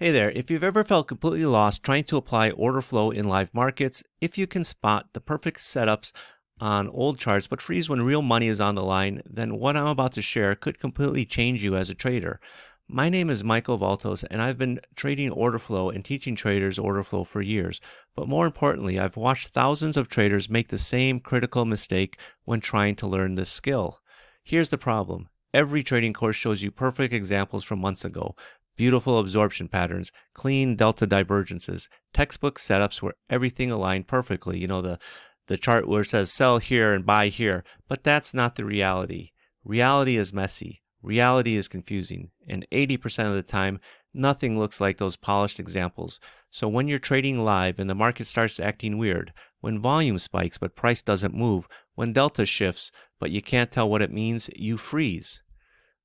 Hey there, if you've ever felt completely lost trying to apply order flow in live markets, if you can spot the perfect setups on old charts but freeze when real money is on the line, then what I'm about to share could completely change you as a trader. My name is Michael Valtos, and I've been trading order flow and teaching traders order flow for years. But more importantly, I've watched thousands of traders make the same critical mistake when trying to learn this skill. Here's the problem. Every trading course shows you perfect examples from months ago. Beautiful absorption patterns, clean delta divergences, textbook setups where everything aligned perfectly. The chart where it says sell here and buy here. But that's not the reality. Reality is messy. Reality is confusing. And 80% of the time, nothing looks like those polished examples. So when you're trading live and the market starts acting weird, when volume spikes but price doesn't move, when delta shifts but you can't tell what it means, you freeze.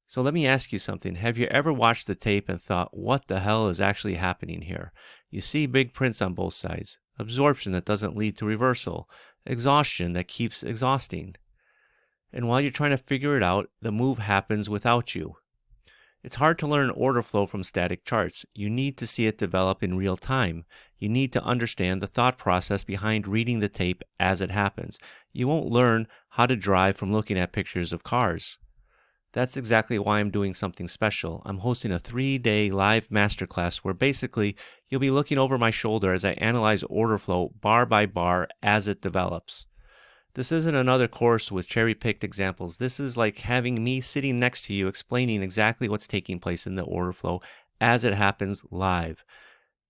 So let me ask you something. Have you ever watched the tape and thought, what the hell is actually happening here? You see big prints on both sides, absorption that doesn't lead to reversal, exhaustion that keeps exhausting. And while you're trying to figure it out, the move happens without you. It's hard to learn order flow from static charts. You need to see it develop in real time. You need to understand the thought process behind reading the tape as it happens. You won't learn how to drive from looking at pictures of cars. That's exactly why I'm doing something special. I'm hosting a 3-day live masterclass where basically you'll be looking over my shoulder as I analyze order flow bar by bar as it develops. This isn't another course with cherry-picked examples. This is like having me sitting next to you explaining exactly what's taking place in the order flow as it happens live.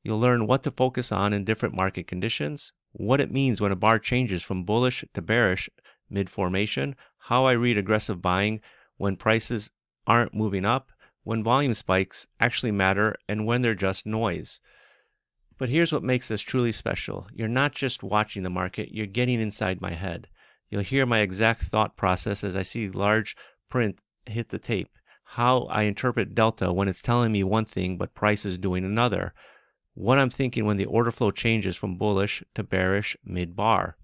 You'll learn what to focus on in different market conditions, what it means when a bar changes from bullish to bearish mid-formation, how I read aggressive buying when prices aren't moving up, when volume spikes actually matter, and when they're just noise. But here's what makes this truly special. You're not just watching the market, you're getting inside my head. You'll hear my exact thought process as I see large print hit the tape, how I interpret delta when it's telling me one thing but price is doing another, what I'm thinking when the order flow changes from bullish to bearish mid-bar.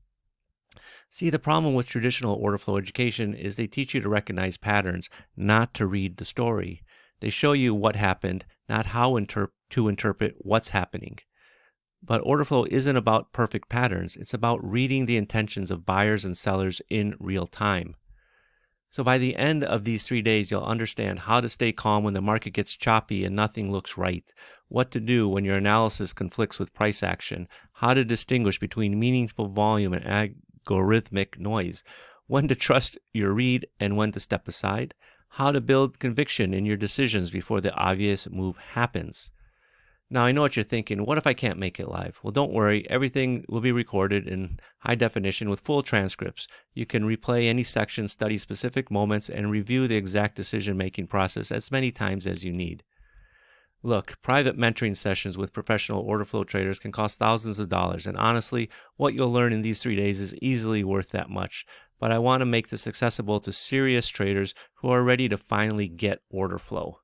See, the problem with traditional order flow education is they teach you to recognize patterns, not to read the story. They show you what happened, not how to interpret what's happening. But order flow isn't about perfect patterns. It's about reading the intentions of buyers and sellers in real time. So by the end of these 3 days, you'll understand how to stay calm when the market gets choppy and nothing looks right, what to do when your analysis conflicts with price action, how to distinguish between meaningful volume and algorithmic noise, when to trust your read and when to step aside, how to build conviction in your decisions before the obvious move happens. Now, I know what you're thinking. What if I can't make it live? Well, don't worry. Everything will be recorded in high definition with full transcripts. You can replay any section, study specific moments, and review the exact decision-making process as many times as you need. Look, private mentoring sessions with professional order flow traders can cost thousands of dollars, and honestly, what you'll learn in these 3 days is easily worth that much. But I want to make this accessible to serious traders who are ready to finally get order flow.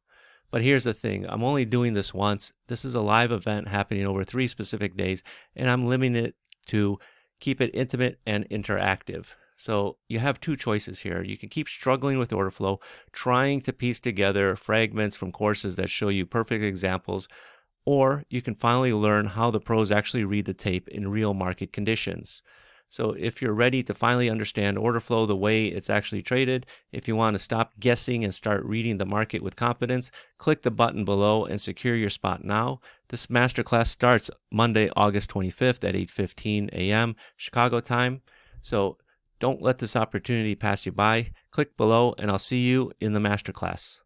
But here's the thing, I'm only doing this once. This is a live event happening over 3 specific days, and I'm limiting it to keep it intimate and interactive. So you have 2 choices here. You can keep struggling with order flow, trying to piece together fragments from courses that show you perfect examples, or you can finally learn how the pros actually read the tape in real market conditions. So if you're ready to finally understand order flow the way it's actually traded, if you want to stop guessing and start reading the market with confidence, click the button below and secure your spot now. This masterclass starts Monday, August 25th at 8:15 a.m. Chicago time. So don't let this opportunity pass you by. Click below and I'll see you in the masterclass.